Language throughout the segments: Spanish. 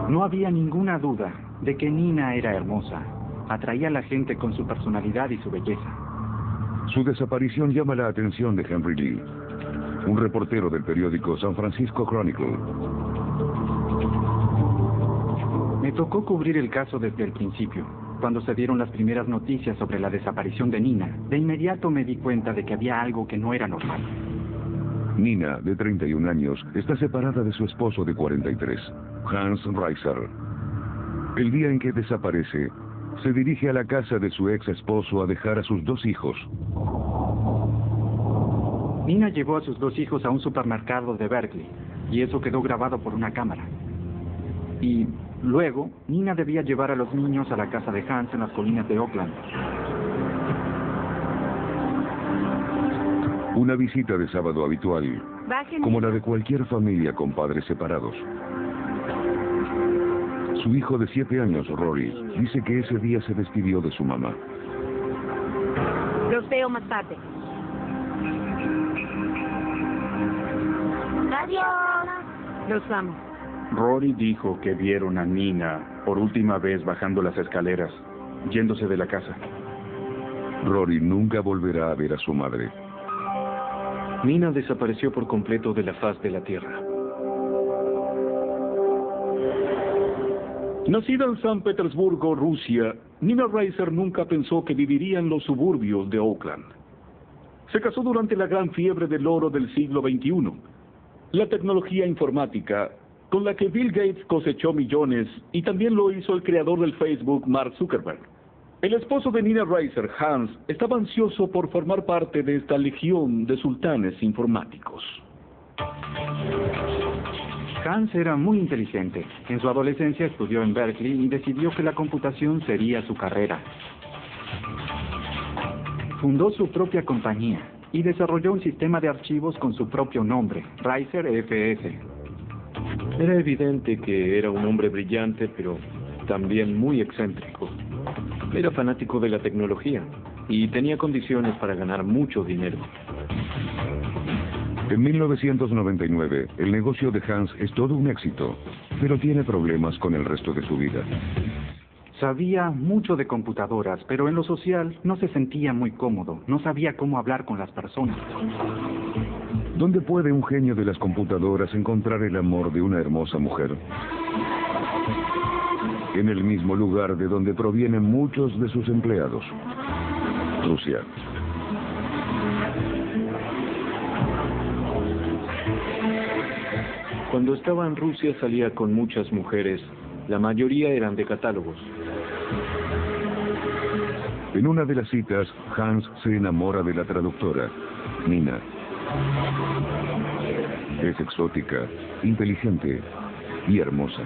No había ninguna duda de que Nina era hermosa. Atraía a la gente con su personalidad y su belleza. Su desaparición llama la atención de Henry Lee, un reportero del periódico San Francisco Chronicle. Me tocó cubrir el caso desde el principio. Cuando se dieron las primeras noticias sobre la desaparición de Nina, de inmediato me di cuenta de que había algo que no era normal. Nina, de 31 años, está separada de su esposo de 43, Hans Reiser. El día en que desaparece, se dirige a la casa de su ex esposo a dejar a sus 2 hijos. Nina llevó a sus 2 hijos a un supermercado de Berkeley, y eso quedó grabado por una cámara. Y luego, Nina debía llevar a los niños a la casa de Hans en las colinas de Oakland. Una visita de sábado habitual, como la de cualquier familia con padres separados. Su hijo de 7 años, Rory, dice que ese día se despidió de su mamá. Los veo más tarde. Adiós. Los amo. Rory dijo que vieron a Nina por última vez bajando las escaleras, yéndose de la casa. Rory nunca volverá a ver a su madre. Nina desapareció por completo de la faz de la tierra. Nacida en San Petersburgo, Rusia, Nina Reiser nunca pensó que viviría en los suburbios de Oakland. Se casó durante la gran fiebre del oro del siglo XXI. La tecnología informática, con la que Bill Gates cosechó millones, y también lo hizo el creador del Facebook, Mark Zuckerberg. El esposo de Nina Reiser, Hans, estaba ansioso por formar parte de esta legión de sultanes informáticos. Hans era muy inteligente. En su adolescencia estudió en Berkeley y decidió que la computación sería su carrera. Fundó su propia compañía y desarrolló un sistema de archivos con su propio nombre, Reiser FS. Era evidente que era un hombre brillante, pero también muy excéntrico. Era fanático de la tecnología y tenía condiciones para ganar mucho dinero. En 1999, el negocio de Hans es todo un éxito, pero tiene problemas con el resto de su vida. Sabía mucho de computadoras, pero en lo social no se sentía muy cómodo. No sabía cómo hablar con las personas. ¿Dónde puede un genio de las computadoras encontrar el amor de una hermosa mujer? En el mismo lugar de donde provienen muchos de sus empleados, Rusia. Cuando estaba en Rusia salía con muchas mujeres. La mayoría eran de catálogos. En una de las citas, Hans se enamora de la traductora, Nina. Es exótica, inteligente y hermosa.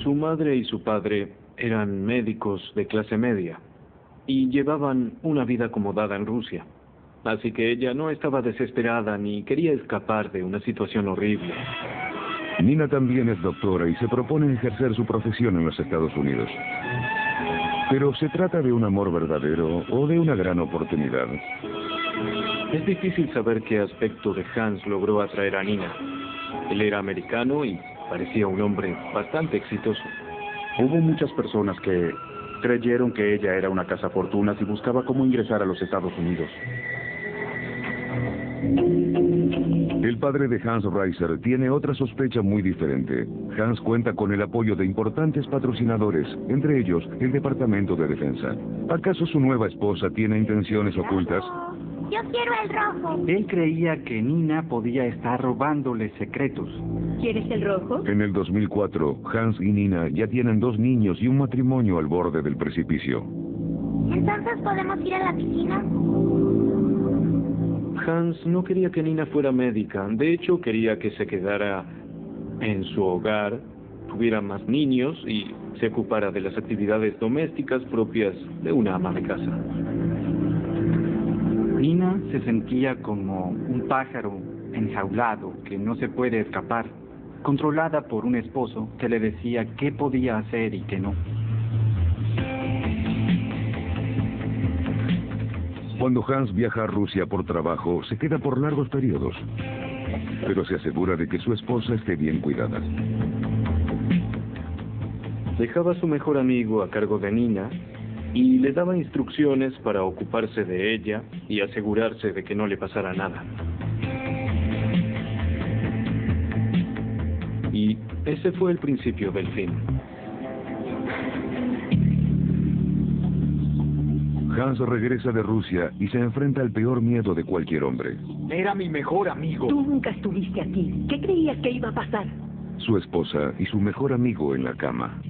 Su madre y su padre eran médicos de clase media y llevaban una vida acomodada en Rusia. Así que ella no estaba desesperada ni quería escapar de una situación horrible. Nina también es doctora y se propone ejercer su profesión en los Estados Unidos. Pero ¿se trata de un amor verdadero o de una gran oportunidad? Es difícil saber qué aspecto de Hans logró atraer a Nina. Él era americano y parecía un hombre bastante exitoso. Hubo muchas personas que creyeron que ella era una cazafortunas y buscaba cómo ingresar a los Estados Unidos. El padre de Hans Reiser tiene otra sospecha muy diferente. Hans cuenta con el apoyo de importantes patrocinadores, entre ellos el Departamento de Defensa. ¿Acaso su nueva esposa tiene intenciones ocultas? Yo quiero el rojo. Él creía que Nina podía estar robándole secretos. ¿Quieres el rojo? En el 2004, Hans y Nina ya tienen 2 niños y un matrimonio al borde del precipicio. ¿Entonces podemos ir a la piscina? Hans no quería que Nina fuera médica. De hecho, quería que se quedara en su hogar, tuviera más niños y se ocupara de las actividades domésticas propias de una ama de casa. Nina se sentía como un pájaro enjaulado que no se puede escapar, controlada por un esposo que le decía qué podía hacer y qué no. Cuando Hans viaja a Rusia por trabajo, se queda por largos periodos, pero se asegura de que su esposa esté bien cuidada. Dejaba a su mejor amigo a cargo de Nina y le daba instrucciones para ocuparse de ella y asegurarse de que no le pasara nada. Y ese fue el principio del fin. Hans regresa de Rusia y se enfrenta al peor miedo de cualquier hombre. Era mi mejor amigo. Tú nunca estuviste aquí. ¿Qué creías que iba a pasar? Su esposa y su mejor amigo en la cama.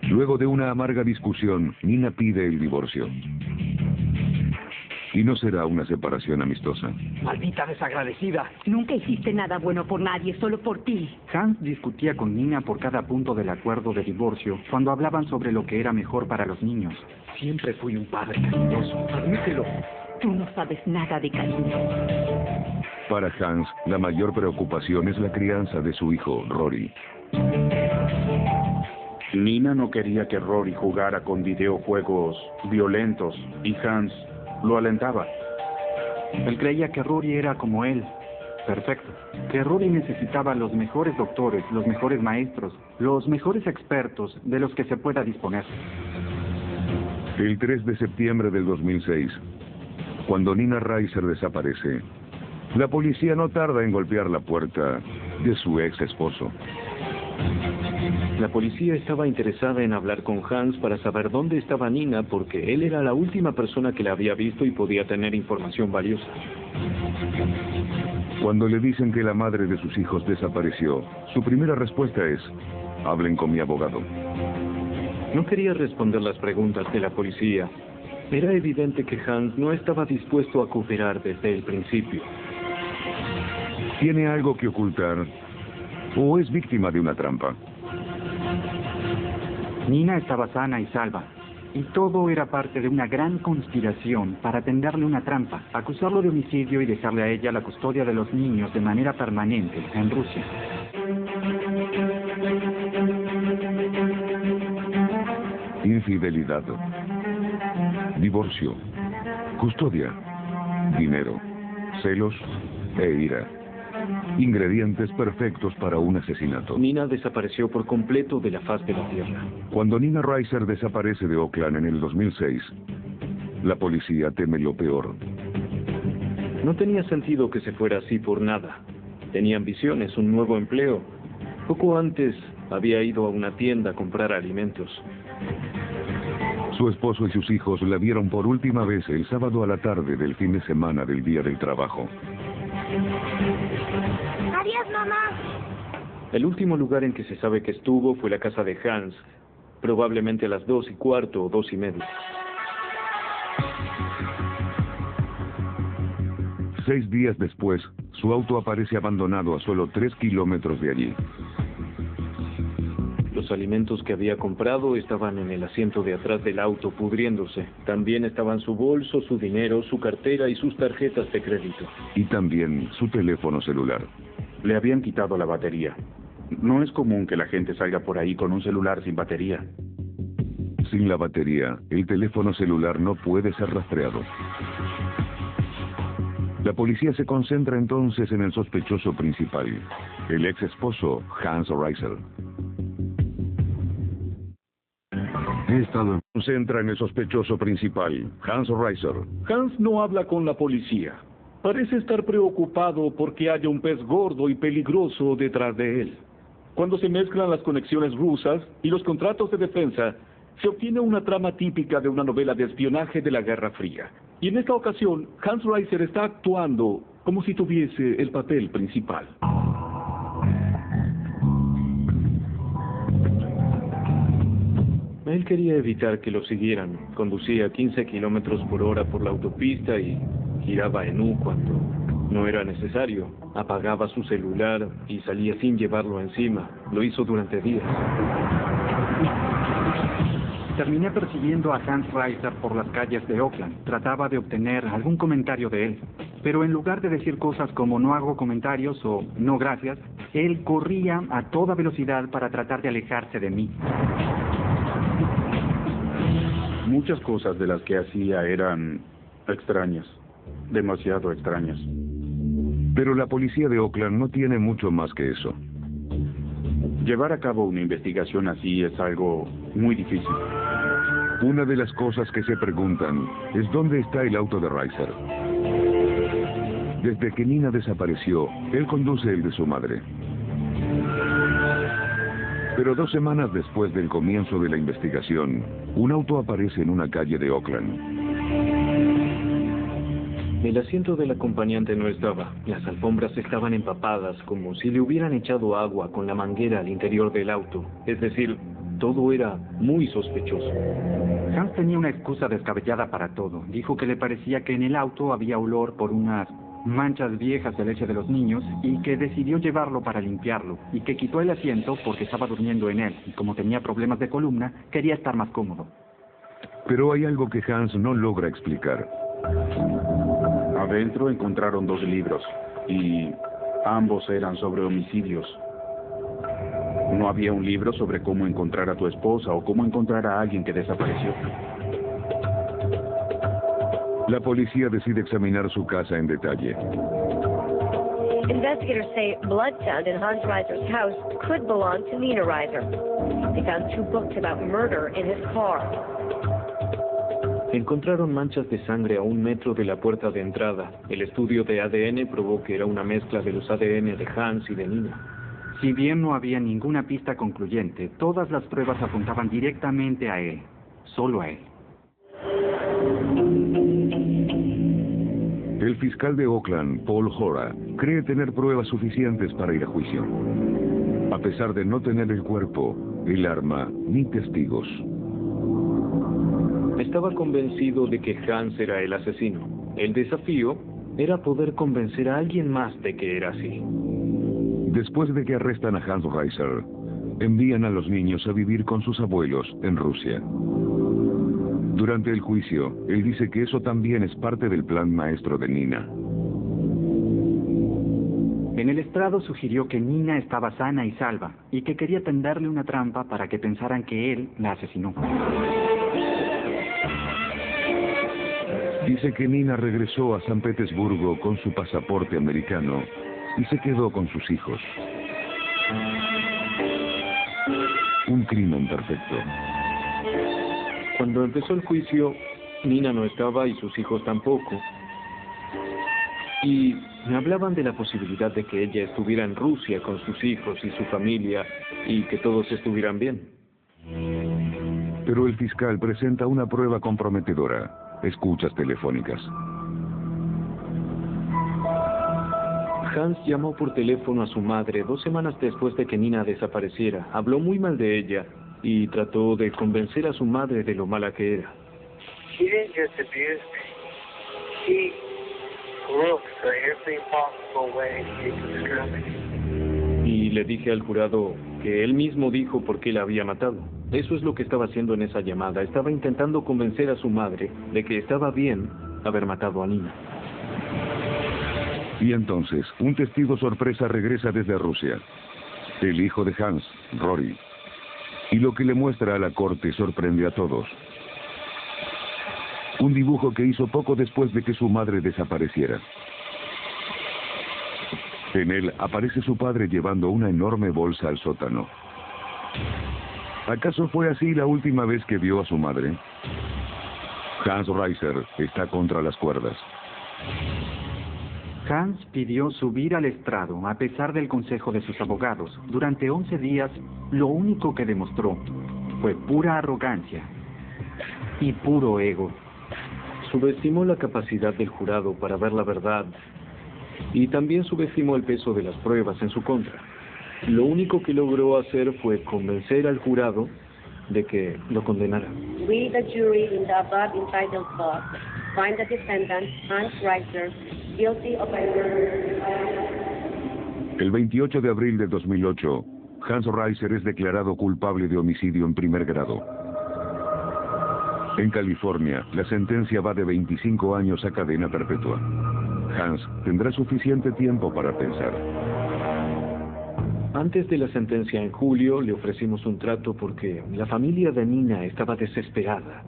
Luego de una amarga discusión, Nina pide el divorcio. Y no será una separación amistosa. Maldita desagradecida. Nunca hiciste nada bueno por nadie, solo por ti. Hans discutía con Nina por cada punto del acuerdo de divorcio cuando hablaban sobre lo que era mejor para los niños. Siempre fui un padre cariñoso, admítelo. Tú no sabes nada de cariño. Para Hans, la mayor preocupación es la crianza de su hijo, Rory. Nina no quería que Rory jugara con videojuegos violentos y Hans lo alentaba. Él creía que Rory era como él, perfecto. Que Rory necesitaba los mejores doctores, los mejores maestros, los mejores expertos de los que se pueda disponer. El 3 de septiembre del 2006, cuando Nina Reiser desaparece, la policía no tarda en golpear la puerta de su ex esposo. La policía estaba interesada en hablar con Hans para saber dónde estaba Nina porque él era la última persona que la había visto y podía tener información valiosa. Cuando le dicen que la madre de sus hijos desapareció, su primera respuesta es: hablen con mi abogado. No quería responder las preguntas de la policía. Era evidente que Hans no estaba dispuesto a cooperar desde el principio. ¿Tiene algo que ocultar? ¿O es víctima de una trampa? Nina estaba sana y salva. Y todo era parte de una gran conspiración para tenderle una trampa, acusarlo de homicidio y dejarle a ella la custodia de los niños de manera permanente en Rusia. Infidelidad, divorcio, custodia, dinero, celos e ira. Ingredientes perfectos para un asesinato. Nina desapareció por completo de la faz de la tierra. Cuando Nina Reiser desaparece de Oakland en el 2006, la policía teme lo peor. No tenía sentido que se fuera así por nada. Tenía ambiciones, un nuevo empleo. Poco antes había ido a una tienda a comprar alimentos. Su esposo y sus hijos la vieron por última vez el sábado a la tarde del fin de semana del día del trabajo. Adiós, mamá. El último lugar en que se sabe que estuvo fue la casa de Hans, probablemente a las 2:15 o 2:30. 6 días después, su auto aparece abandonado a solo 3 kilómetros de allí. Los alimentos que había comprado estaban en el asiento de atrás del auto pudriéndose. También estaban su bolso, su dinero, su cartera y sus tarjetas de crédito. Y también su teléfono celular. Le habían quitado la batería. No es común que la gente salga por ahí con un celular sin batería. Sin la batería, el teléfono celular no puede ser rastreado. La policía se concentra entonces en el sospechoso principal, el ex esposo Hans Reiser. Concentra en el sospechoso principal, Hans Reiser. Hans no habla con la policía. Parece estar preocupado porque haya un pez gordo y peligroso detrás de él. Cuando se mezclan las conexiones rusas y los contratos de defensa, se obtiene una trama típica de una novela de espionaje de la Guerra Fría. Y en esta ocasión, Hans Reiser está actuando como si tuviese el papel principal. Él quería evitar que lo siguieran. Conducía a 15 kilómetros por hora por la autopista y giraba en U cuando no era necesario. Apagaba su celular y salía sin llevarlo encima. Lo hizo durante días. Terminé persiguiendo a Hans Reiser por las calles de Oakland. Trataba de obtener algún comentario de él. Pero en lugar de decir cosas como no hago comentarios o no gracias, él corría a toda velocidad para tratar de alejarse de mí. Muchas cosas de las que hacía eran extrañas, demasiado extrañas. Pero la policía de Oakland no tiene mucho más que eso. Llevar a cabo una investigación así es algo muy difícil. Una de las cosas que se preguntan es dónde está el auto de Reiser. Desde que Nina desapareció, él conduce el de su madre. Pero 2 semanas después del comienzo de la investigación, un auto aparece en una calle de Oakland. El asiento del acompañante no estaba. Las alfombras estaban empapadas, como si le hubieran echado agua con la manguera al interior del auto. Es decir, todo era muy sospechoso. Hans tenía una excusa descabellada para todo. Dijo que le parecía que en el auto había olor por unas manchas viejas de leche de los niños y que decidió llevarlo para limpiarlo y que quitó el asiento porque estaba durmiendo en él y como tenía problemas de columna, quería estar más cómodo. Pero hay algo que Hans no logra explicar. Adentro encontraron 2 libros y ambos eran sobre homicidios. No había un libro sobre cómo encontrar a tu esposa o cómo encontrar a alguien que desapareció. La policía decide examinar su casa en detalle. Investigators say blood found in Hans Reiser's house could belong to Nina Reiser. They found 2 books about murder in his car. Encontraron manchas de sangre a 1 metro de la puerta de entrada. El estudio de ADN probó que era una mezcla de los ADN de Hans y de Nina. Si bien no había ninguna pista concluyente, todas las pruebas apuntaban directamente a él, solo a él. El fiscal de Oakland, Paul Hora, cree tener pruebas suficientes para ir a juicio, a pesar de no tener el cuerpo, el arma ni testigos. Estaba convencido de que Hans era el asesino. El desafío era poder convencer a alguien más de que era así. Después de que arrestan a Hans Reiser, envían a los niños a vivir con sus abuelos en Rusia. Durante el juicio, él dice que eso también es parte del plan maestro de Nina. En el estrado sugirió que Nina estaba sana y salva y que quería tenderle una trampa para que pensaran que él la asesinó. Dice que Nina regresó a San Petersburgo con su pasaporte americano y se quedó con sus hijos. Un crimen perfecto. Cuando empezó el juicio, Nina no estaba y sus hijos tampoco. Y me hablaban de la posibilidad de que ella estuviera en Rusia con sus hijos y su familia y que todos estuvieran bien. Pero el fiscal presenta una prueba comprometedora. Escuchas telefónicas. Hans llamó por teléfono a su madre 2 semanas después de que Nina desapareciera. Habló muy mal de ella y trató de convencer a su madre de lo mala que era. He didn't just abuse me. He looked for every possible way he could destroy me. Y le dije al jurado que él mismo dijo por qué la había matado. Eso es lo que estaba haciendo en esa llamada. Estaba intentando convencer a su madre de que estaba bien haber matado a Nina. Y entonces, un testigo sorpresa regresa desde Rusia. El hijo de Hans, Rory. Y lo que le muestra a la corte sorprende a todos. Un dibujo que hizo poco después de que su madre desapareciera. En él aparece su padre llevando una enorme bolsa al sótano. ¿Acaso fue así la última vez que vio a su madre? Hans Reiser está contra las cuerdas. Hans pidió subir al estrado a pesar del consejo de sus abogados. Durante 11 días, lo único que demostró fue pura arrogancia y puro ego. Subestimó la capacidad del jurado para ver la verdad y también subestimó el peso de las pruebas en su contra. Lo único que logró hacer fue convencer al jurado de que lo condenara. We, the jury, in the above entitled clause, find the defendant, Hans Reiser, guilty of El 28 de abril de 2008, Hans Reiser es declarado culpable de homicidio en primer grado. En California, la sentencia va de 25 años a cadena perpetua. Hans tendrá suficiente tiempo para pensar. Antes de la sentencia en julio, le ofrecimos un trato porque la familia de Nina estaba desesperada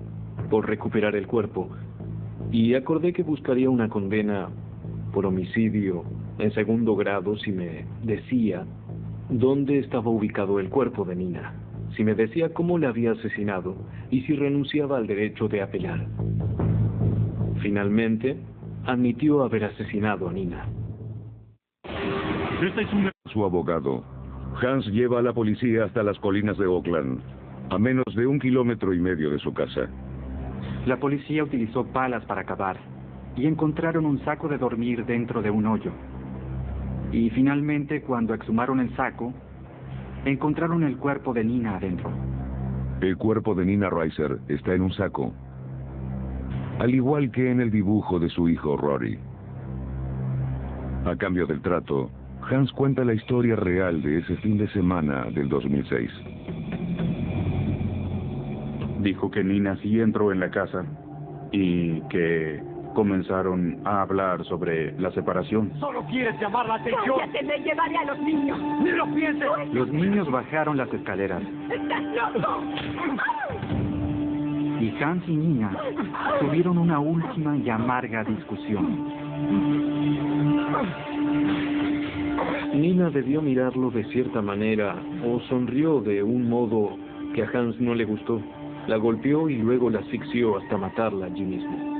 por recuperar el cuerpo y acordé que buscaría una condena por homicidio en segundo grado si me decía dónde estaba ubicado el cuerpo de Nina, si me decía cómo la había asesinado y si renunciaba al derecho de apelar. Finalmente, admitió haber asesinado a Nina. Su abogado, Hans, lleva a la policía hasta las colinas de Oakland, a menos de 1,5 kilómetros de su casa. La policía utilizó palas para cavar y encontraron un saco de dormir dentro de un hoyo. Y finalmente, cuando exhumaron el saco, encontraron el cuerpo de Nina adentro. El cuerpo de Nina Reiser está en un saco, al igual que en el dibujo de su hijo Rory. A cambio del trato, Hans cuenta la historia real de ese fin de semana del 2006. Dijo que Nina sí entró en la casa y que comenzaron a hablar sobre la separación. ¡Solo quieres llamar la atención! ¡Cállate! ¡Me llevaré a los niños! ¡Ni lo pienses! Los niños bajaron las escaleras ¡Estás loco! y Hans y Nina tuvieron una última y amarga discusión. Nina debió mirarlo de cierta manera o sonrió de un modo que a Hans no le gustó. La golpeó y luego la asfixió hasta matarla allí mismo.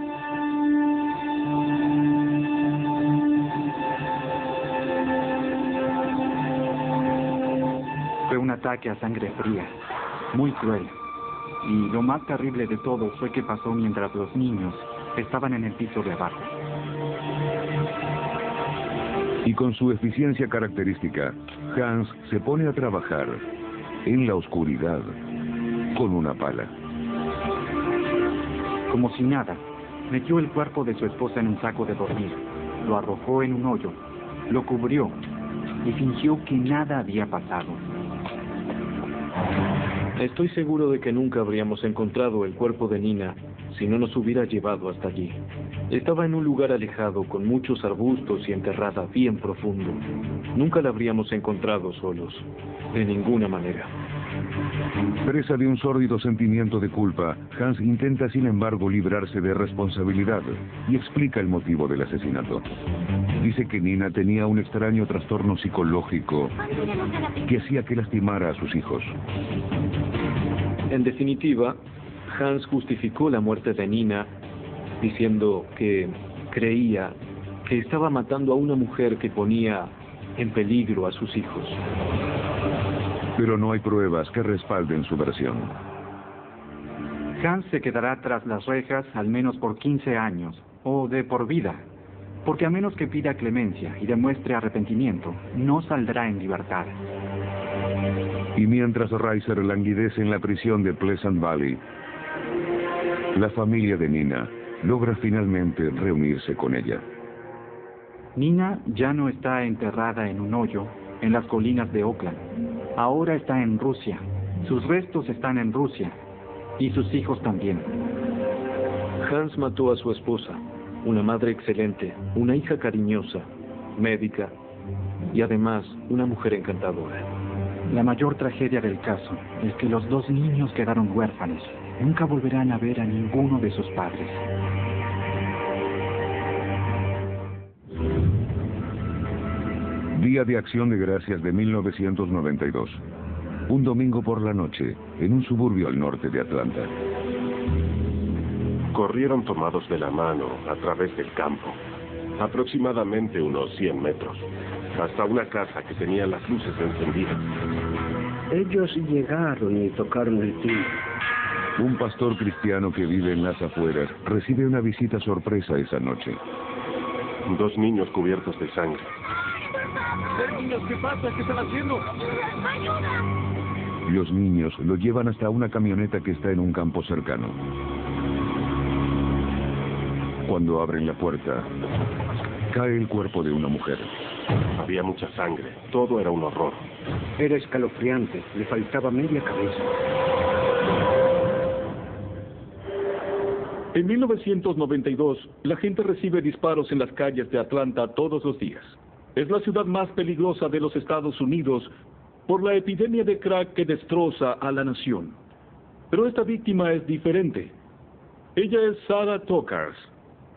Fue un ataque a sangre fría, muy cruel. Y lo más terrible de todo fue que pasó mientras los niños estaban en el piso de abajo. Y con su eficiencia característica, Hans se pone a trabajar en la oscuridad con una pala. Como si nada, metió el cuerpo de su esposa en un saco de dormir, lo arrojó en un hoyo, lo cubrió y fingió que nada había pasado. Estoy seguro de que nunca habríamos encontrado el cuerpo de Nina si no nos hubiera llevado hasta allí. Estaba en un lugar alejado con muchos arbustos y enterrada bien profundo. Nunca la habríamos encontrado solos, de ninguna manera. Presa de un sórdido sentimiento de culpa, Hans intenta sin embargo librarse de responsabilidad y explica el motivo del asesinato. Dice que Nina tenía un extraño trastorno psicológico que hacía que lastimara a sus hijos. En definitiva, Hans justificó la muerte de Nina diciendo que creía que estaba matando a una mujer que ponía en peligro a sus hijos. Pero no hay pruebas que respalden su versión. Hans se quedará tras las rejas al menos por 15 años, o de por vida, porque a menos que pida clemencia y demuestre arrepentimiento, no saldrá en libertad. Y mientras Reiser languidece en la prisión de Pleasant Valley, la familia de Nina logra finalmente reunirse con ella. Nina ya no está enterrada en un hoyo en las colinas de Oakland. Ahora está en Rusia. Sus restos están en Rusia. Y sus hijos también. Hans mató a su esposa, una madre excelente, una hija cariñosa, médica y además una mujer encantadora. La mayor tragedia del caso es que los 2 niños quedaron huérfanos. Nunca volverán a ver a ninguno de sus padres. Día de Acción de Gracias de 1992. Un domingo por la noche, en un suburbio al norte de Atlanta. Corrieron tomados de la mano a través del campo, aproximadamente unos 100 metros, hasta una casa que tenía las luces encendidas. Ellos llegaron y tocaron el timbre. Un pastor cristiano que vive en las afueras recibe una visita sorpresa esa noche. 2 niños cubiertos de sangre. Niños, ¿qué pasa? ¿Qué están haciendo? Los niños lo llevan hasta una camioneta que está en un campo cercano. Cuando abren la puerta, cae el cuerpo de una mujer. Había mucha sangre. Todo era un horror. Era escalofriante. Le faltaba media cabeza. En 1992, la gente recibe disparos en las calles de Atlanta todos los días. Es la ciudad más peligrosa de los Estados Unidos por la epidemia de crack que destroza a la nación. Pero esta víctima es diferente. Ella es Sarah Tokars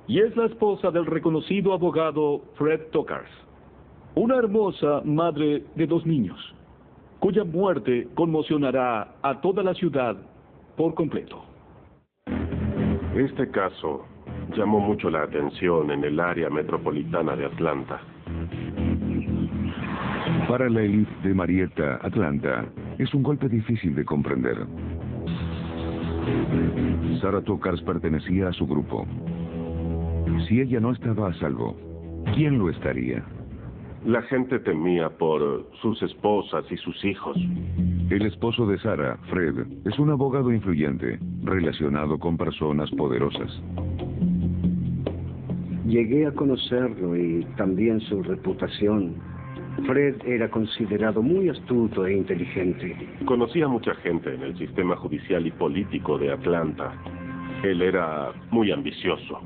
y es la esposa del reconocido abogado Fred Tokars. Una hermosa madre de 2 niños. cuya muerte conmocionará a toda la ciudad por completo. Este caso llamó mucho la atención en el área metropolitana de Atlanta. Para la élite de Marietta, Atlanta, es un golpe difícil de comprender. Sarah Tokars pertenecía a su grupo. Si ella no estaba a salvo, ¿quién lo estaría? La gente temía por sus esposas y sus hijos. El esposo de Sarah, Fred, es un abogado influyente, relacionado con personas poderosas. Llegué a conocerlo y también su reputación. Fred era considerado muy astuto e inteligente. Conocía a mucha gente en el sistema judicial y político de Atlanta. Él era muy ambicioso.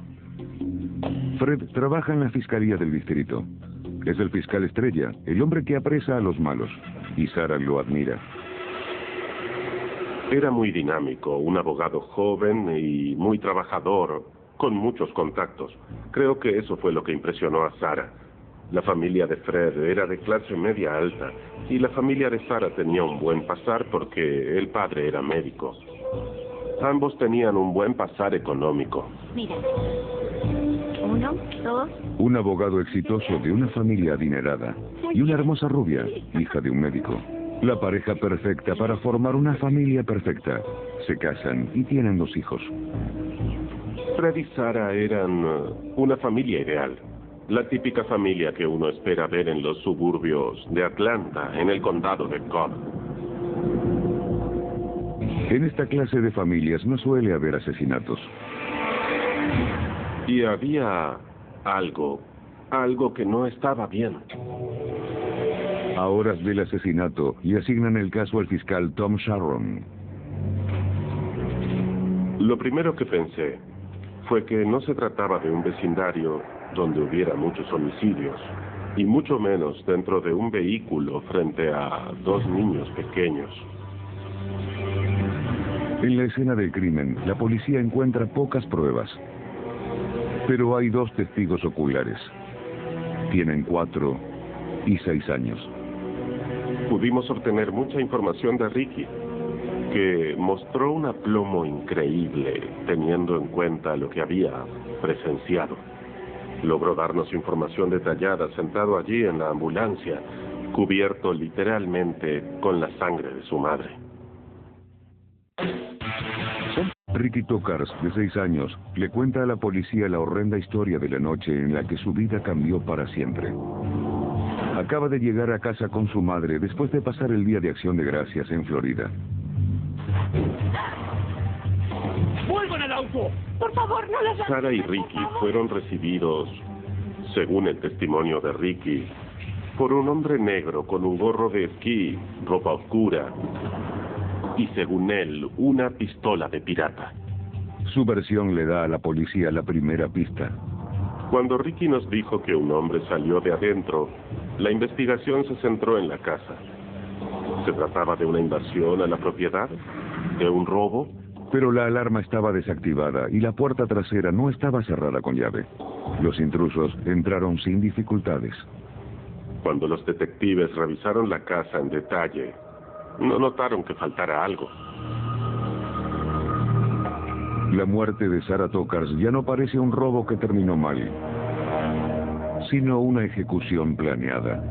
Fred trabaja en la fiscalía del distrito. Es el fiscal estrella, el hombre que apresa a los malos. Y Sarah lo admira. Era muy dinámico, un abogado joven y muy trabajador, con muchos contactos. Creo que eso fue lo que impresionó a Sarah. La familia de Fred era de clase media alta y la familia de Sarah tenía un buen pasar porque el padre era médico. Ambos tenían un buen pasar económico. Mira. 1, 2. Un abogado exitoso de una familia adinerada y una hermosa rubia, hija de un médico. La pareja perfecta para formar una familia perfecta. Se casan y tienen 2 hijos. Fred y Sarah eran una familia ideal. La típica familia que uno espera ver en los suburbios de Atlanta, en el condado de Cobb. En esta clase de familias no suele haber asesinatos. Y había algo que no estaba bien. A horas del asesinato, y asignan el caso al fiscal Tom Sharon. Lo primero que pensé fue que no se trataba de un vecindario donde hubiera muchos homicidios, y mucho menos dentro de un vehículo frente a 2 niños pequeños. En la escena del crimen, la policía encuentra pocas pruebas. Pero hay 2 testigos oculares. Tienen 4 y 6 años. Pudimos obtener mucha información de Ricky, que mostró un aplomo increíble teniendo en cuenta lo que había presenciado. Logró darnos información detallada sentado allí en la ambulancia, cubierto literalmente con la sangre de su madre. Ricky Tokars, de 6 años, le cuenta a la policía la horrenda historia de la noche en la que su vida cambió para siempre. Acaba de llegar a casa con su madre después de pasar el Día de Acción de Gracias en Florida. ¡Vuelvan al auto! ¡Por favor, no les hagan! Sarah y Ricky fueron recibidos, según el testimonio de Ricky, por un hombre negro con un gorro de esquí, ropa oscura y, según él, una pistola de pirata. Su versión le da a la policía la primera pista. Cuando Ricky nos dijo que un hombre salió de adentro, la investigación se centró en la casa. ¿Se trataba de una invasión a la propiedad? ¿De un robo? Pero la alarma estaba desactivada y la puerta trasera no estaba cerrada con llave. Los intrusos entraron sin dificultades. Cuando los detectives revisaron la casa en detalle, no notaron que faltara algo. La muerte de Sarah Tokars ya no parece un robo que terminó mal, sino una ejecución planeada.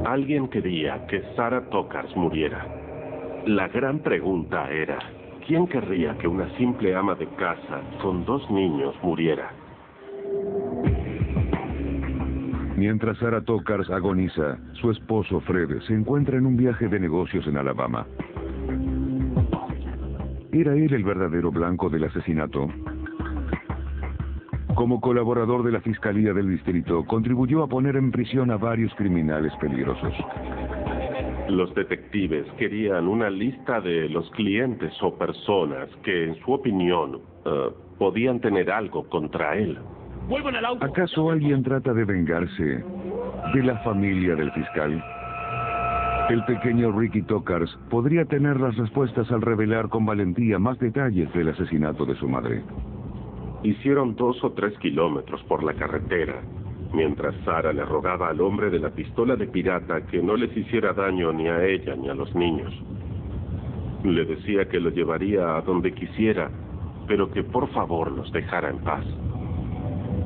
Alguien quería que Sarah Tokars muriera. La gran pregunta era, ¿quién querría que una simple ama de casa con 2 niños muriera? Mientras Sarah Tokars agoniza, su esposo Fred se encuentra en un viaje de negocios en Alabama. ¿Era él el verdadero blanco del asesinato? Como colaborador de la Fiscalía del Distrito, contribuyó a poner en prisión a varios criminales peligrosos. Los detectives querían una lista de los clientes o personas que, en su opinión, podían tener algo contra él. ¡Vuelvan al auto! ¿Acaso alguien trata de vengarse de la familia del fiscal? El pequeño Ricky Tokars podría tener las respuestas al revelar con valentía más detalles del asesinato de su madre. Hicieron 2 o 3 kilómetros por la carretera mientras Sara le rogaba al hombre de la pistola de pirata que no les hiciera daño ni a ella ni a los niños. Le decía que lo llevaría a donde quisiera, pero que por favor los dejara en paz.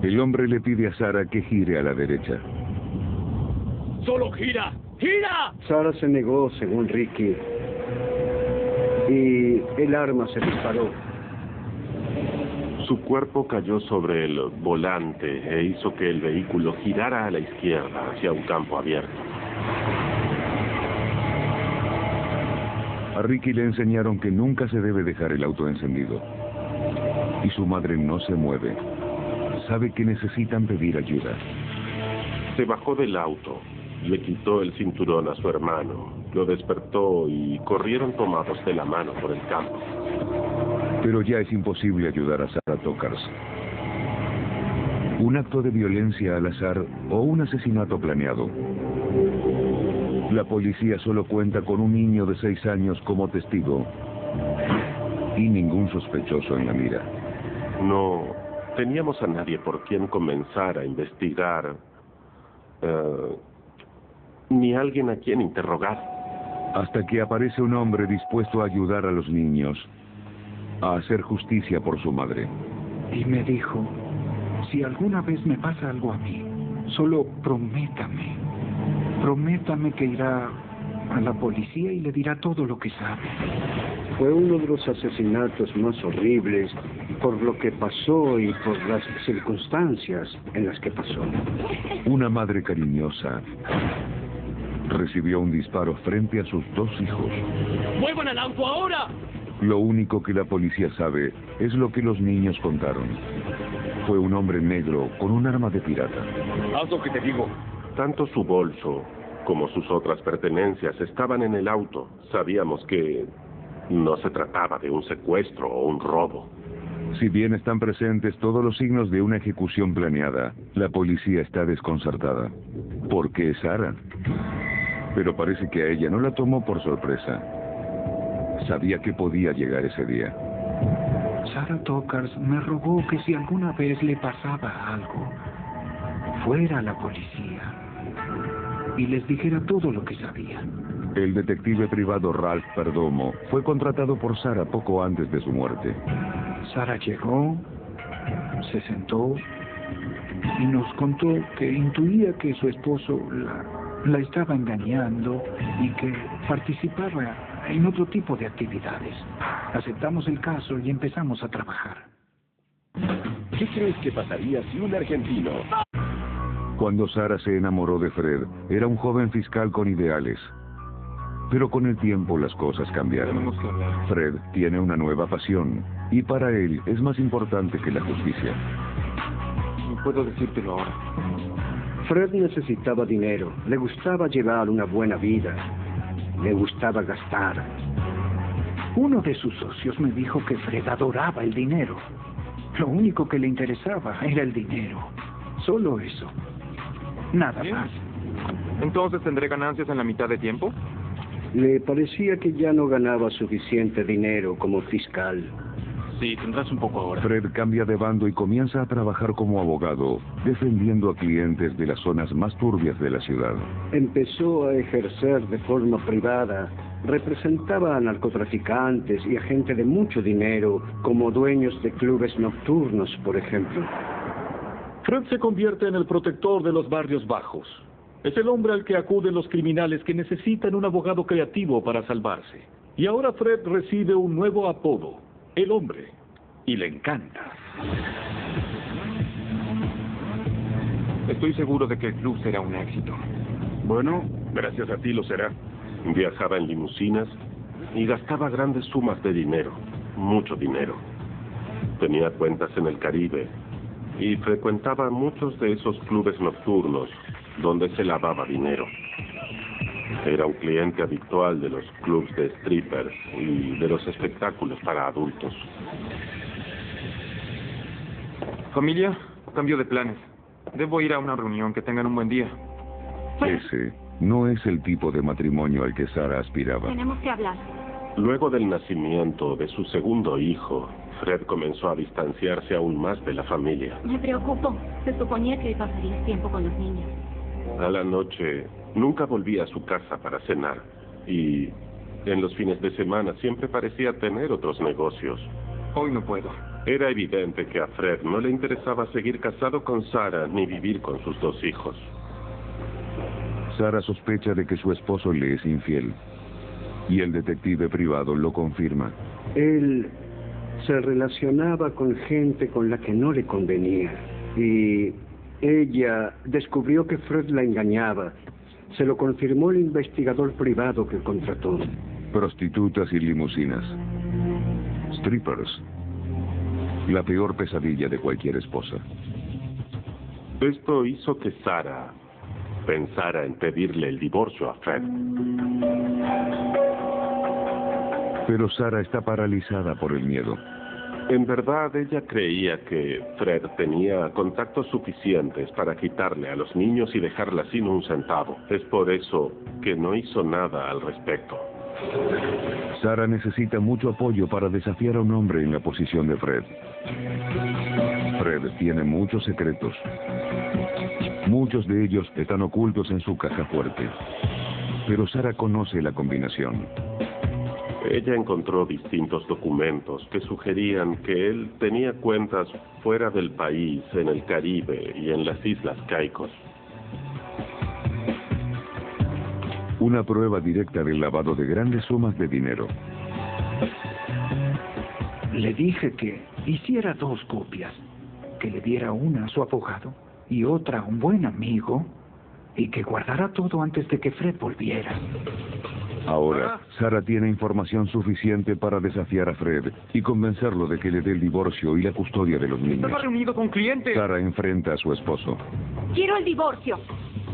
El hombre le pide a Sara que gire a la derecha. ¡Solo gira! ¡Gira! Sara se negó, según Ricky, y el arma se disparó. Su cuerpo cayó sobre el volante e hizo que el vehículo girara a la izquierda hacia un campo abierto. A Ricky le enseñaron que nunca se debe dejar el auto encendido. Y su madre no se mueve. Sabe que necesitan pedir ayuda. Se bajó del auto, le quitó el cinturón a su hermano, lo despertó y corrieron tomados de la mano por el campo. Pero ya es imposible ayudar a Sarah Tokars. Un acto de violencia al azar o un asesinato planeado. La policía solo cuenta con un niño de 6 años como testigo y ningún sospechoso en la mira. No teníamos a nadie por quien comenzar a investigar, ni alguien a quien interrogar. Hasta que aparece un hombre dispuesto a ayudar a los niños, a hacer justicia por su madre. Y me dijo, si alguna vez me pasa algo a mí, solo prométame. Prométame que irá a la policía y le dirá todo lo que sabe. Fue uno de los asesinatos más horribles por lo que pasó y por las circunstancias en las que pasó. Una madre cariñosa recibió un disparo frente a sus 2 hijos. ¡Muevan el auto ahora! Lo único que la policía sabe es lo que los niños contaron. Fue un hombre negro con un arma de pirata. Haz lo que te digo. Tanto su bolso como sus otras pertenencias estaban en el auto. Sabíamos que no se trataba de un secuestro o un robo. Si bien están presentes todos los signos de una ejecución planeada, la policía está desconcertada. ¿Por qué Sara? Pero parece que a ella no la tomó por sorpresa. Sabía que podía llegar ese día. Sarah Tokars me rogó que si alguna vez le pasaba algo, fuera a la policía y les dijera todo lo que sabía. El detective privado Ralph Perdomo fue contratado por Sara poco antes de su muerte. Sara llegó, se sentó y nos contó que intuía que su esposo la estaba engañando y que participaba en otro tipo de actividades. Aceptamos el caso y empezamos a trabajar. ¿Qué crees que pasaría si un argentino... Cuando Sara se enamoró de Fred, era un joven fiscal con ideales. Pero con el tiempo las cosas cambiaron. Fred tiene una nueva pasión, y para él es más importante que la justicia. No puedo decírtelo ahora. Fred necesitaba dinero, le gustaba llevar una buena vida, le gustaba gastar. Uno de sus socios me dijo que Fred adoraba el dinero. Lo único que le interesaba era el dinero. Solo eso. Nada más. ¿Entonces tendré ganancias en la mitad de tiempo? Le parecía que ya no ganaba suficiente dinero como fiscal. Sí, tendrás un poco ahora. Fred cambia de bando y comienza a trabajar como abogado, defendiendo a clientes de las zonas más turbias de la ciudad. Empezó a ejercer de forma privada. Representaba a narcotraficantes y a gente de mucho dinero, como dueños de clubes nocturnos, por ejemplo. Fred se convierte en el protector de los barrios bajos. Es el hombre al que acuden los criminales que necesitan un abogado creativo para salvarse. Y ahora Fred recibe un nuevo apodo, el hombre, y le encanta. Estoy seguro de que el club será un éxito. Bueno, gracias a ti lo será. Viajaba en limusinas y gastaba grandes sumas de dinero, mucho dinero. Tenía cuentas en el Caribe y frecuentaba muchos de esos clubes nocturnos donde se lavaba dinero. Era un cliente habitual de los clubs de strippers y de los espectáculos para adultos. Familia, cambio de planes. Debo ir a una reunión. Que tengan un buen día. Ese no es el tipo de matrimonio al que Sara aspiraba. Tenemos que hablar. Luego del nacimiento de su segundo hijo, Fred comenzó a distanciarse aún más de la familia. Me preocupo. Se suponía que pasarías tiempo con los niños. A la noche nunca volvía a su casa para cenar y en los fines de semana siempre parecía tener otros negocios. Hoy no puedo. Era evidente que a Fred no le interesaba seguir casado con Sarah ni vivir con sus 2 hijos. Sarah sospecha de que su esposo le es infiel y el detective privado lo confirma. Él se relacionaba con gente con la que no le convenía y ella descubrió que Fred la engañaba. Se lo confirmó el investigador privado que contrató. Prostitutas y limusinas. Strippers. La peor pesadilla de cualquier esposa. Esto hizo que Sarah pensara en pedirle el divorcio a Fred. Pero Sarah está paralizada por el miedo. En verdad, ella creía que Fred tenía contactos suficientes para quitarle a los niños y dejarla sin un centavo. Es por eso que no hizo nada al respecto. Sarah necesita mucho apoyo para desafiar a un hombre en la posición de Fred. Fred tiene muchos secretos. Muchos de ellos están ocultos en su caja fuerte. Pero Sarah conoce la combinación. Ella encontró distintos documentos que sugerían que él tenía cuentas fuera del país, en el Caribe y en las Islas Caicos. Una prueba directa del lavado de grandes sumas de dinero. Le dije que hiciera 2 copias, que le diera una a su abogado y otra a un buen amigo, y que guardara todo antes de que Fred volviera. Ahora, Sarah tiene información suficiente para desafiar a Fred y convencerlo de que le dé el divorcio y la custodia de los niños. Estaba reunido con clientes. Sarah enfrenta a su esposo. Quiero el divorcio.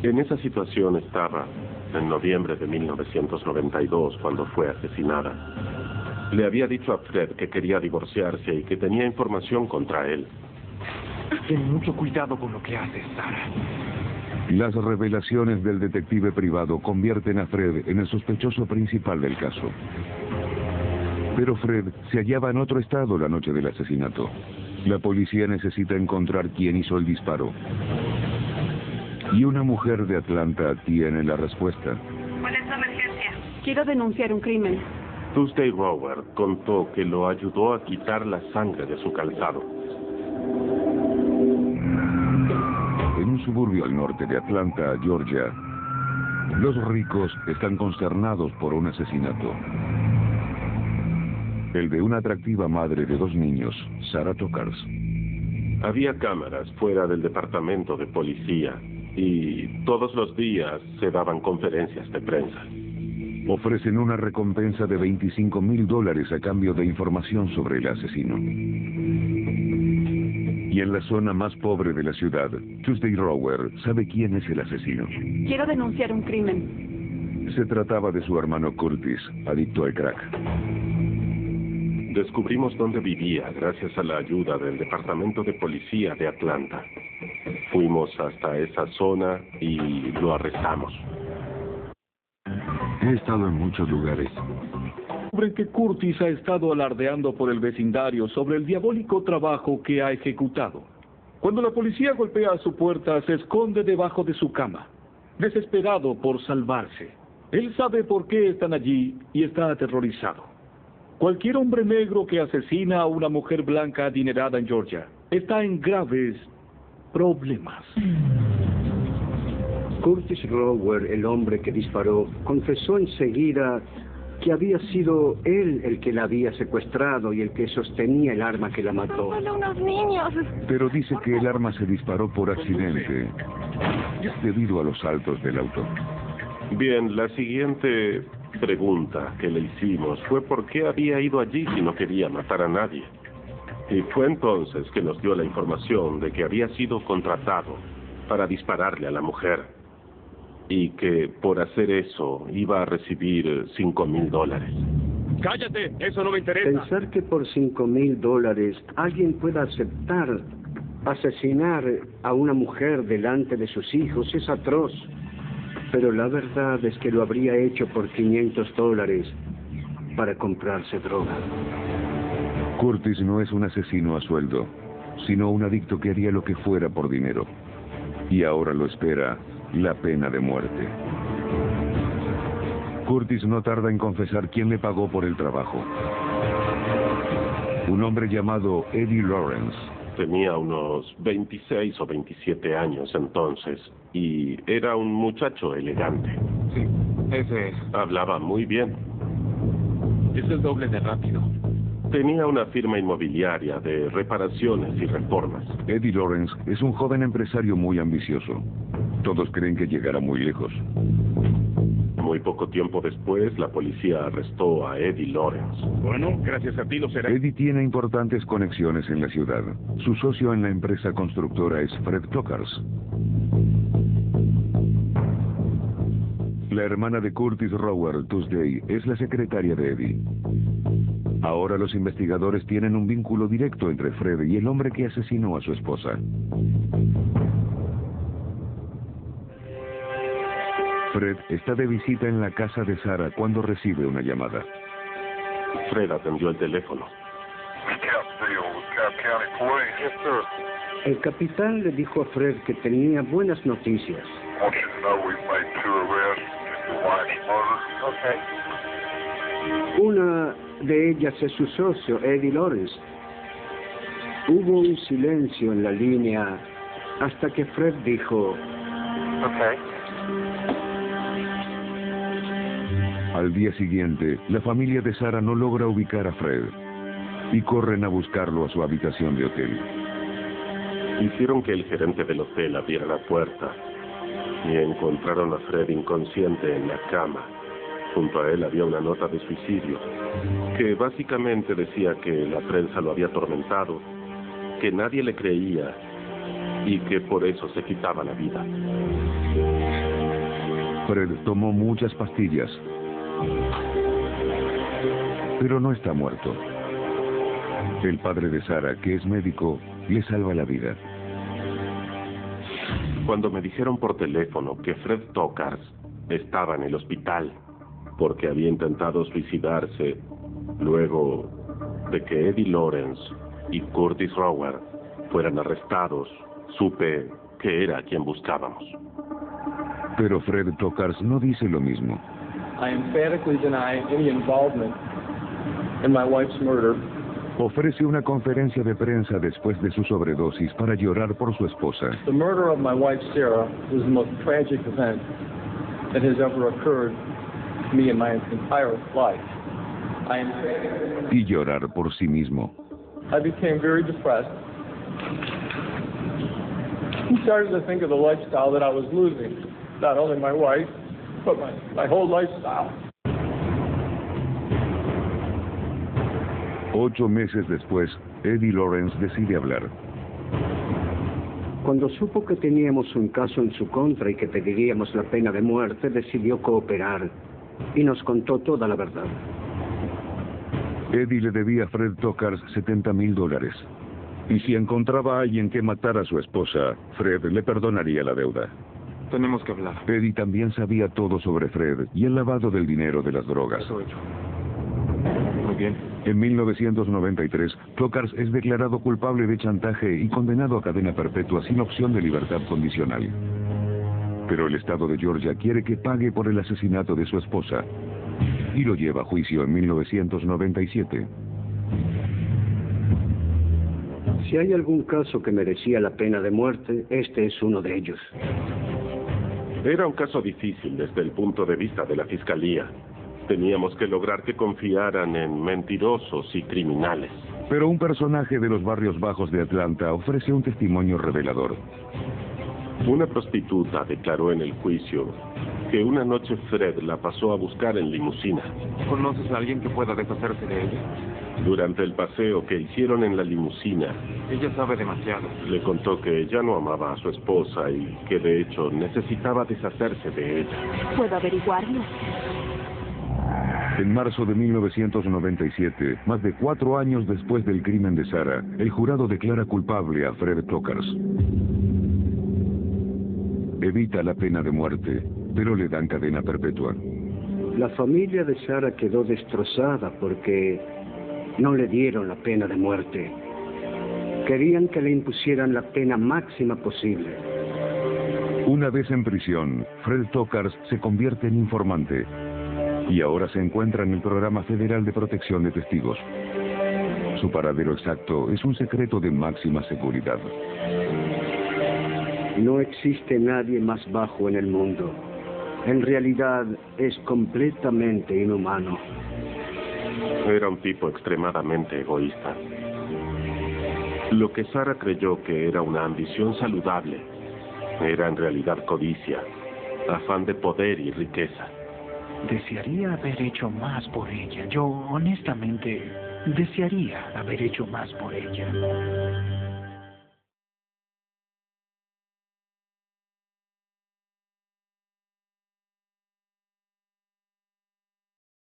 En esa situación estaba en noviembre de 1992, cuando fue asesinada. Le había dicho a Fred que quería divorciarse y que tenía información contra él. Ten mucho cuidado con lo que haces, Sarah. Las revelaciones del detective privado convierten a Fred en el sospechoso principal del caso. Pero Fred se hallaba en otro estado la noche del asesinato. La policía necesita encontrar quién hizo el disparo. Y una mujer de Atlanta tiene la respuesta. ¿Cuál es la emergencia? Quiero denunciar un crimen. Tuesday Rower contó que lo ayudó a quitar la sangre de su calzado. En un suburbio al norte de Atlanta, Georgia, los ricos están consternados por un asesinato. El de una atractiva madre de 2 niños, Sarah Tokars. Había cámaras fuera del departamento de policía y todos los días se daban conferencias de prensa. Ofrecen una recompensa de $25,000 a cambio de información sobre el asesino. Y en la zona más pobre de la ciudad, Tuesday Rower sabe quién es el asesino. Quiero denunciar un crimen. Se trataba de su hermano Curtis, adicto al crack. Descubrimos dónde vivía gracias a la ayuda del Departamento de Policía de Atlanta. Fuimos hasta esa zona y lo arrestamos. He estado en muchos lugares. Descubren que Curtis ha estado alardeando por el vecindario sobre el diabólico trabajo que ha ejecutado. Cuando la policía golpea a su puerta, se esconde debajo de su cama, desesperado por salvarse. Él sabe por qué están allí y está aterrorizado. Cualquier hombre negro que asesina a una mujer blanca adinerada en Georgia está en graves problemas. Curtis Rower, el hombre que disparó, confesó enseguida que había sido él el que la había secuestrado y el que sostenía el arma que la mató. Solo unos niños. Pero dice que el arma se disparó por accidente, debido a los saltos del auto. Bien, la siguiente pregunta que le hicimos fue por qué había ido allí si no quería matar a nadie. Y fue entonces que nos dio la información de que había sido contratado para dispararle a la mujer y que por hacer eso iba a recibir $5,000. ¡Cállate! ¡Eso no me interesa! Pensar que por $5,000 alguien pueda aceptar asesinar a una mujer delante de sus hijos es atroz. Pero la verdad es que lo habría hecho por $500 para comprarse droga. Curtis no es un asesino a sueldo, sino un adicto que haría lo que fuera por dinero. Y ahora lo espera la pena de muerte. Curtis no tarda en confesar quién le pagó por el trabajo. Un hombre llamado Eddie Lawrence. Tenía unos 26 o 27 años entonces, y era un muchacho elegante. Sí, ese es. Hablaba muy bien. Es el doble de rápido. Tenía una firma inmobiliaria de reparaciones y reformas. Eddie Lawrence es un joven empresario muy ambicioso. Todos creen que llegará muy lejos. Muy poco tiempo después, la policía arrestó a Eddie Lawrence. Bueno, gracias a ti lo será. Eddie tiene importantes conexiones en la ciudad. Su socio en la empresa constructora es Fred Tokars. La hermana de Curtis Rower, Tuesday, es la secretaria de Eddie. Ahora los investigadores tienen un vínculo directo entre Fred y el hombre que asesinó a su esposa. Fred está de visita en la casa de Sarah cuando recibe una llamada. Fred atendió el teléfono. El capitán le dijo a Fred que tenía buenas noticias. Una de ellas es su socio, Eddie Lawrence. Hubo un silencio en la línea hasta que Fred dijo... Al día siguiente, la familia de Sarah no logra ubicar a Fred y corren a buscarlo a su habitación de hotel. Hicieron que el gerente del hotel abriera la puerta y encontraron a Fred inconsciente en la cama. Junto a él había una nota de suicidio que básicamente decía que la prensa lo había atormentado, que nadie le creía y que por eso se quitaba la vida. Fred tomó muchas pastillas, pero no está muerto. El padre de Sarah, que es médico, le salva la vida. Cuando me dijeron por teléfono que Fred Tokars estaba en el hospital porque había intentado suicidarse luego de que Eddie Lawrence y Curtis Rower fueran arrestados, supe que era a quien buscábamos. Pero Fred Tokars no dice lo mismo. I emphatically deny any involvement in my wife's murder. Ofrece una conferencia de prensa después de su sobredosis para llorar por su esposa. The murder of my wife Sarah was the most tragic event that has ever occurred to me in my entire life. Y llorar por sí mismo. I became very depressed. I started to think of the lifestyle that I was losing, not only my wife, but my whole lifestyle. 8 meses después, Eddie Lawrence decide hablar. Cuando supo que teníamos un caso en su contra y que pediríamos la pena de muerte, decidió cooperar y nos contó toda la verdad. Eddie le debía a Fred Tokars $70,000. Y si encontraba a alguien que matara a su esposa, Fred le perdonaría la deuda. Tenemos que hablar. Eddie también sabía todo sobre Fred y el lavado del dinero de las drogas. Eso hecho. Muy bien. En 1993, Tokars es declarado culpable de chantaje y condenado a cadena perpetua sin opción de libertad condicional. Pero el estado de Georgia quiere que pague por el asesinato de su esposa y lo lleva a juicio en 1997. Si hay algún caso que merecía la pena de muerte, este es uno de ellos. Era un caso difícil desde el punto de vista de la fiscalía. Teníamos que lograr que confiaran en mentirosos y criminales. Pero un personaje de los barrios bajos de Atlanta ofrece un testimonio revelador. Una prostituta declaró en el juicio que una noche Fred la pasó a buscar en limusina. ¿Conoces a alguien que pueda deshacerse de ella? Durante el paseo que hicieron en la limusina, ella sabe demasiado. Le contó que ya no amaba a su esposa y que de hecho necesitaba deshacerse de ella. ¿Puedo averiguarlo? En marzo de 1997, más de 4 años después del crimen de Sarah, el jurado declara culpable a Fred Tokars. Evita la pena de muerte, pero le dan cadena perpetua. La familia de Sarah quedó destrozada porque no le dieron la pena de muerte. Querían que le impusieran la pena máxima posible. Una vez en prisión, Fred Tokars se convierte en informante y ahora se encuentra en el Programa Federal de Protección de Testigos. Su paradero exacto es un secreto de máxima seguridad. No existe nadie más bajo en el mundo. En realidad, es completamente inhumano. Era un tipo extremadamente egoísta. Lo que Sarah creyó que era una ambición saludable era en realidad codicia, afán de poder y riqueza. Desearía haber hecho más por ella. Yo, honestamente, desearía haber hecho más por ella.